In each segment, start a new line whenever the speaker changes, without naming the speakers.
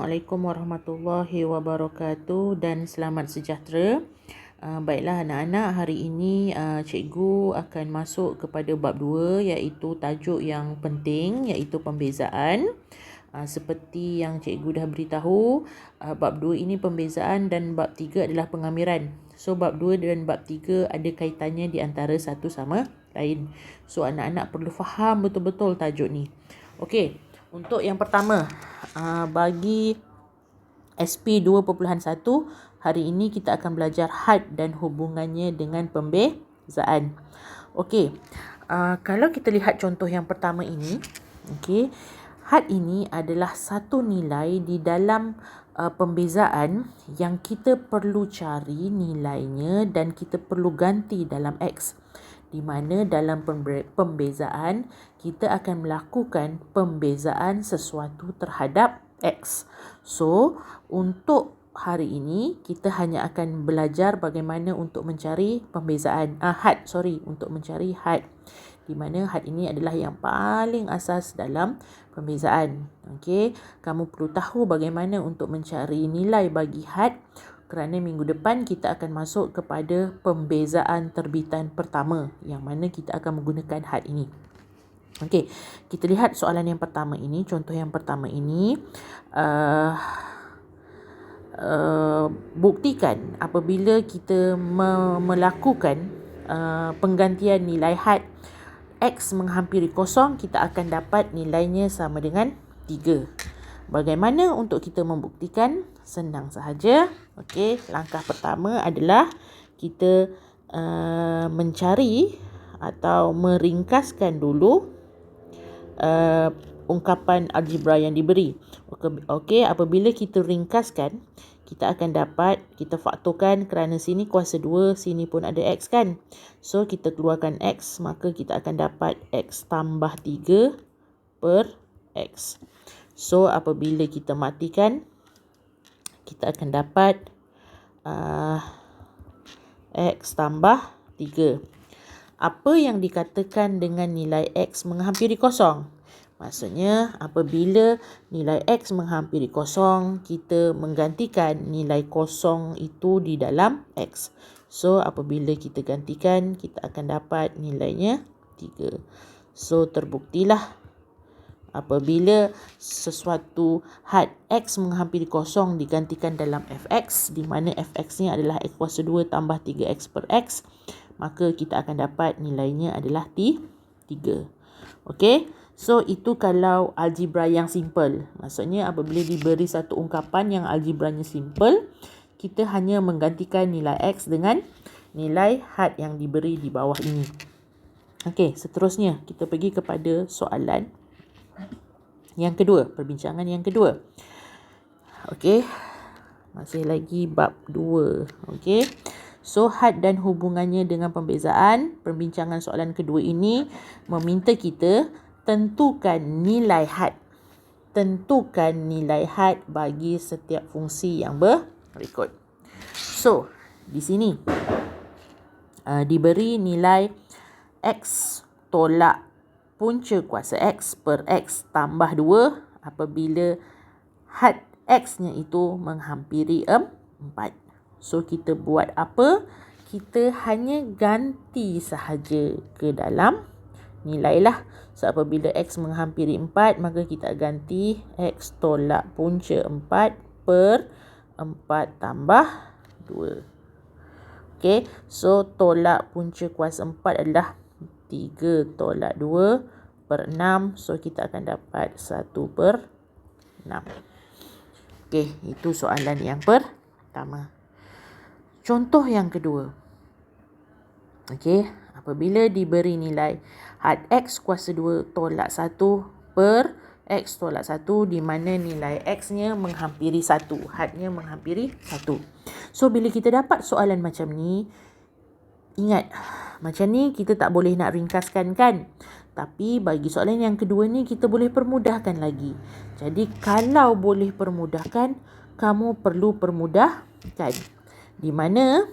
Assalamualaikum warahmatullahi wabarakatuh dan selamat sejahtera. Baiklah anak-anak, hari ini cikgu akan masuk kepada bab 2 iaitu tajuk yang penting iaitu pembezaan. Seperti yang cikgu dah beritahu, bab 2 ini pembezaan dan bab 3 adalah pengamiran. So bab 2 dan bab 3 ada kaitannya di antara satu sama lain. So anak-anak perlu faham betul-betul tajuk ni. Okey, untuk yang pertama, bagi SP 2.1, hari ini kita akan belajar had dan hubungannya dengan pembezaan. Okey, kalau kita lihat contoh yang pertama ini, okey, had ini adalah satu nilai di dalam pembezaan yang kita perlu cari nilainya dan kita perlu ganti dalam X. Di mana dalam pembezaan kita akan melakukan pembezaan sesuatu terhadap X. So, untuk hari ini kita hanya akan belajar bagaimana untuk mencari pembezaan untuk mencari had. Di mana had ini adalah yang paling asas dalam pembezaan. Okey, kamu perlu tahu bagaimana untuk mencari nilai bagi had. Kerana minggu depan kita akan masuk kepada pembezaan terbitan pertama yang mana kita akan menggunakan had ini. Okey, kita lihat soalan yang pertama ini, contoh yang pertama ini. Buktikan apabila kita melakukan penggantian nilai had X menghampiri kosong, kita akan dapat nilainya sama dengan 3. Bagaimana untuk kita membuktikan? Senang sahaja. Okey, langkah pertama adalah kita mencari atau meringkaskan dulu ungkapan algebra yang diberi. Okey, apabila kita ringkaskan, kita akan dapat, kita faktorkan kerana sini kuasa 2, sini pun ada X kan. So, kita keluarkan X, maka kita akan dapat X tambah 3 per X. So, apabila kita matikan, kita akan dapat X tambah 3. Apa yang dikatakan dengan nilai X menghampiri kosong? Maksudnya, apabila nilai X menghampiri kosong, kita menggantikan nilai kosong itu di dalam X. So, apabila kita gantikan, kita akan dapat nilainya 3. So, terbuktilah apabila sesuatu had X menghampiri kosong digantikan dalam Fx, di mana Fx ni adalah X kuasa 2 tambah 3X per X, maka kita akan dapat nilainya adalah 3. Okey, so itu kalau algebra yang simple. Maksudnya apabila diberi satu ungkapan yang algebranya simple, kita hanya menggantikan nilai X dengan nilai had yang diberi di bawah ini. Okey, seterusnya kita pergi kepada soalan yang kedua, perbincangan yang kedua. Okey, masih lagi bab 2. Okey, so had dan hubungannya dengan pembezaan. Perbincangan soalan kedua ini meminta kita tentukan nilai had. Tentukan nilai had bagi setiap fungsi yang berikut. So, di sini diberi nilai X tolak punca kuasa X per X tambah 2 apabila had X-nya itu menghampiri 4. So, kita buat apa? Kita hanya ganti sahaja ke dalam nilai lah. So, apabila X menghampiri 4, maka kita ganti X tolak punca 4 per 4 tambah 2. Okey, so tolak punca kuasa 4 adalah 3 tolak 2 per 6. So, kita akan dapat 1 per 6. Okey, itu soalan yang pertama. Contoh yang kedua. Okey, apabila diberi nilai had X kuasa 2 tolak 1 per X tolak 1, di mana nilai X-nya menghampiri 1. Hadnya menghampiri 1. So, bila kita dapat soalan macam ni, ingat, macam ni kita tak boleh nak ringkaskan kan? Tapi bagi soalan yang kedua ni kita boleh permudahkan lagi. Jadi kalau boleh permudahkan, kamu perlu permudahkan. Di mana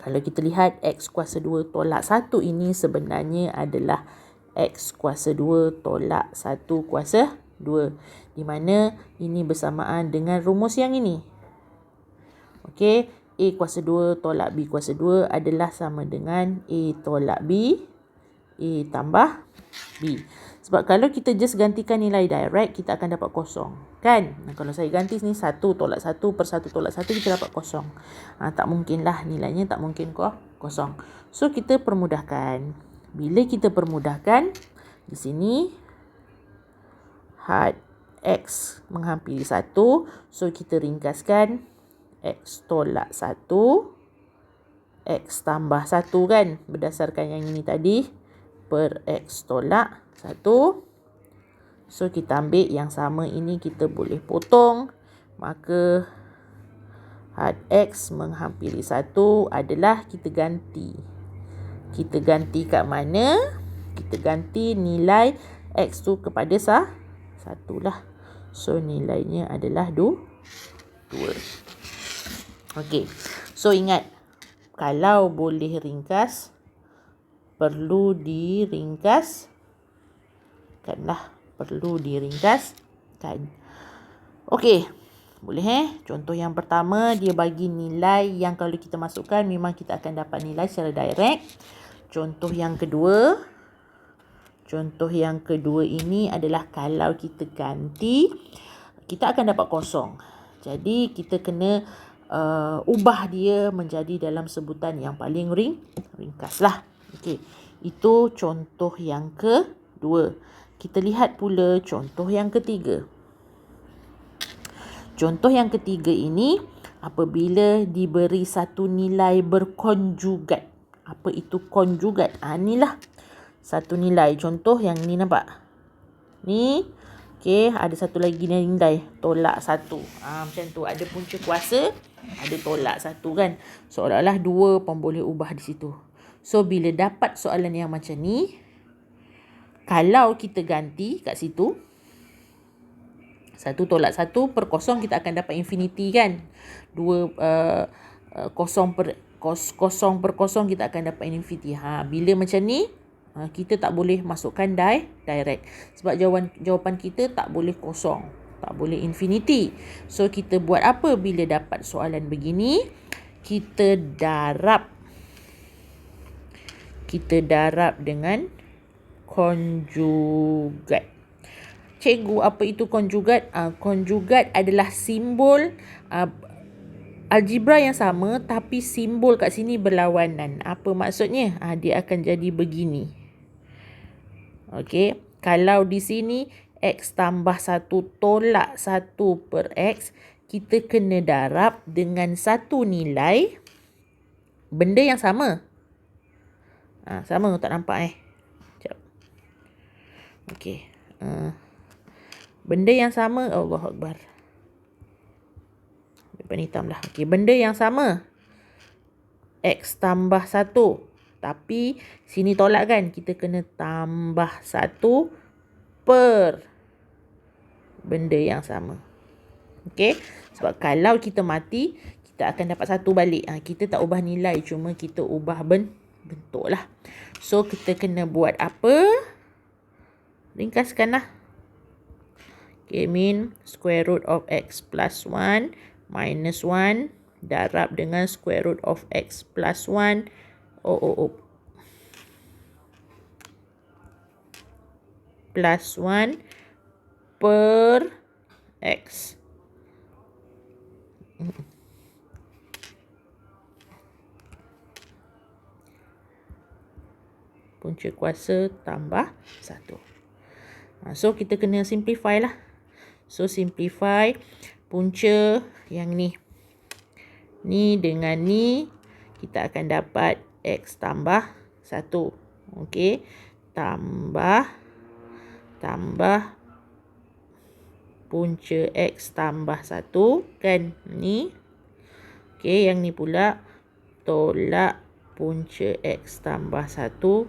kalau kita lihat X kuasa 2 tolak 1 ini sebenarnya adalah X kuasa 2 tolak 1 kuasa 2. di mana ini bersamaan dengan rumus yang ini. Okey, A kuasa 2 tolak B kuasa 2 adalah sama dengan A tolak B, A tambah B. Sebab kalau kita just gantikan nilai direct, kita akan dapat kosong. Kan? Kalau saya ganti sini 1 tolak 1 per 1 tolak 1, kita dapat kosong. Tak mungkin lah nilainya, tak mungkin kosong. So, kita permudahkan. Bila kita permudahkan, di sini had X menghampiri 1. So, kita ringkaskan X tolak 1. X tambah 1 kan. Berdasarkan yang ini tadi. Per X tolak 1. So, kita ambil yang sama ini, kita boleh potong. Maka, had X menghampiri 1 adalah kita ganti. Kita ganti kat mana? Kita ganti nilai X tu kepada 1 lah. So, nilainya adalah 2. Okey. So, ingat. Kalau boleh ringkas, perlu diringkaskanlah. Perlu diringkaskan. Okey. Boleh Contoh yang pertama, dia bagi nilai yang kalau kita masukkan, memang kita akan dapat nilai secara direct. Contoh yang kedua. Contoh yang kedua ini adalah kalau kita ganti, kita akan dapat kosong. Jadi, kita kena ubah dia menjadi dalam sebutan yang paling ringkas lah. Okey. Itu contoh yang kedua. Kita lihat pula contoh yang ketiga. Contoh yang ketiga ini, apabila diberi satu nilai berkonjugat. Apa itu konjugat? Inilah satu nilai. Contoh yang ni nampak? Ni. Okey, ada satu lagi nilai. Tolak 1. Macam tu. Ada punca kuasa, ada tolak 1 kan. Seolah-olah 2 pun boleh ubah di situ. So, bila dapat soalan yang macam ni, kalau kita ganti kat situ, 1 tolak 1 per kosong, kita akan dapat infinity kan. 2 kosong per kosong, kita akan dapat infinity. Bila macam ni, kita tak boleh masukkan direct. Sebab jawapan kita tak boleh kosong. Tak boleh infinity. So, kita buat apa bila dapat soalan begini? Kita darab dengan konjugat. Cikgu, apa itu konjugat? Konjugat adalah simbol algebra yang sama, tapi simbol kat sini berlawanan. Apa maksudnya? Dia akan jadi begini. Okey. Kalau di sini X tambah 1 tolak 1 per X, kita kena darab dengan satu nilai benda yang sama. Sama tak nampak Sekejap. Okey. Benda yang sama. Allahu Akbar. Depan hitam lah. Okey, benda yang sama. X tambah 1. Tapi sini tolak kan. Kita kena tambah 1 per benda yang sama. Okey. Sebab kalau kita mati, kita akan dapat 1 balik. Kita tak ubah nilai. Cuma kita ubah bentuk lah. So, kita kena buat apa? Ringkaskan lah. Okay, min square root of X plus 1 minus 1 darab dengan square root of X plus 1 plus 1 per X. Punca kuasa tambah 1. So, kita kena simplify lah. So, simplify punca yang ni. Ni dengan ni, kita akan dapat X tambah 1. Okey. Tambah punca X tambah 1. Kan? Ni. Okey, yang ni pula tolak punca X tambah 1.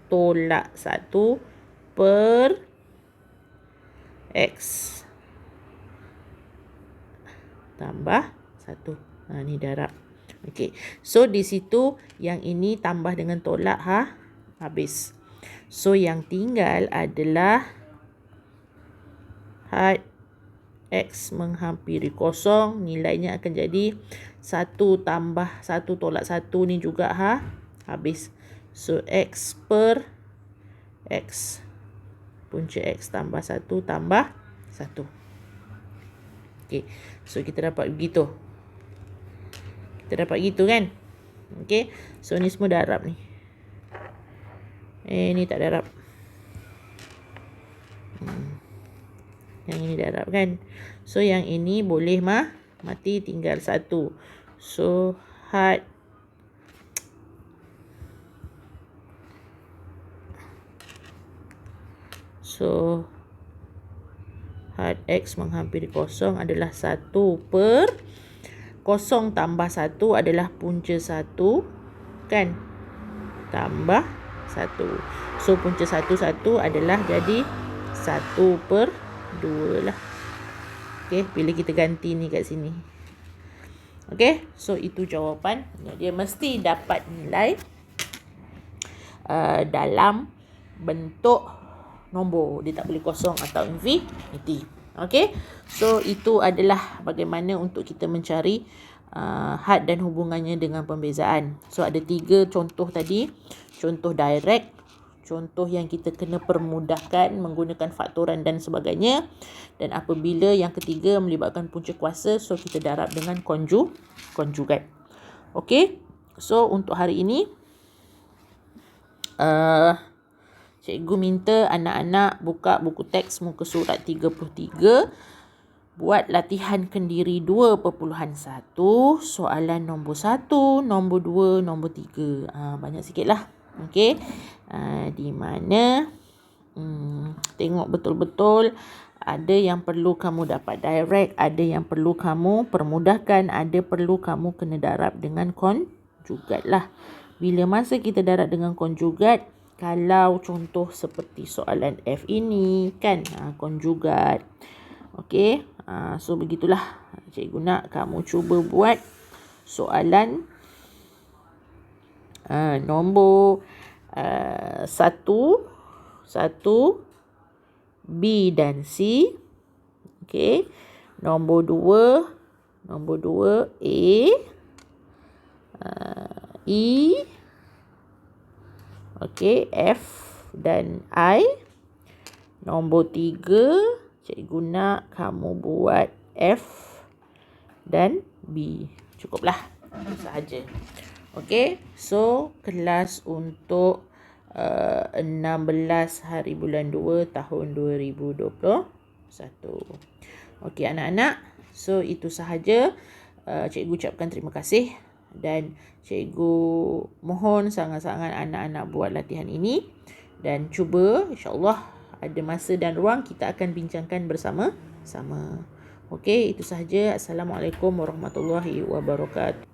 Tolak 1 per X tambah 1. Ni darab. Okey. So, di situ yang ini tambah dengan tolak habis. So, yang tinggal adalah had X menghampiri kosong, nilainya akan jadi 1 tambah 1 tolak 1 ni juga habis. So X per X, punca X tambah 1 tambah 1. Okay, so kita dapat begitu. Kita dapat gitu kan. Okay, so ni semua darab ni. Ni tak darab. Yang ini darab kan. So yang ini boleh mati, tinggal 1. So had X menghampiri kosong adalah 1 per kosong tambah 1 adalah punca 1 kan, tambah 1. So punca 1 adalah jadi 1 per 2 lah. Okay, bila kita ganti ni kat sini. Okay, so itu jawapan. Dia mesti dapat nilai dalam bentuk nombor. Dia tak boleh kosong atau infinity. Okay, so itu adalah bagaimana untuk kita mencari had dan hubungannya dengan pembezaan. So ada 3 contoh tadi. Contoh direct, contoh yang kita kena permudahkan menggunakan faktoran dan sebagainya. Dan apabila yang ketiga melibatkan punca kuasa, so kita darab dengan konjugat. Okay, so untuk hari ini cikgu minta anak-anak buka buku teks muka surat 33. Buat latihan kendiri 2.1. Soalan nombor 1, nombor 2, nombor 3. Banyak sikit lah. Okay. Di mana tengok betul-betul. Ada yang perlu kamu dapat direct. Ada yang perlu kamu permudahkan. Ada perlu kamu kena darab dengan konjugat lah. Bila masa kita darab dengan konjugat, kalau contoh seperti soalan F ini kan, konjugat. Okey, so begitulah. Cikgu nak kamu cuba buat soalan nombor 1 B dan C. Okey. Nombor 2 A, E, okey, F dan I. Nombor 3 cikgu nak kamu buat F dan B. Cukuplah. Itu sahaja. Okey, so kelas untuk 16 hari bulan 2 tahun 2021. Okey anak-anak, so itu sahaja. Cikgu ucapkan terima kasih dan cikgu mohon sangat-sangat anak-anak buat latihan ini dan cuba, insya-Allah ada masa dan ruang kita akan bincangkan bersama-sama. Okey, itu sahaja. Assalamualaikum warahmatullahi wabarakatuh.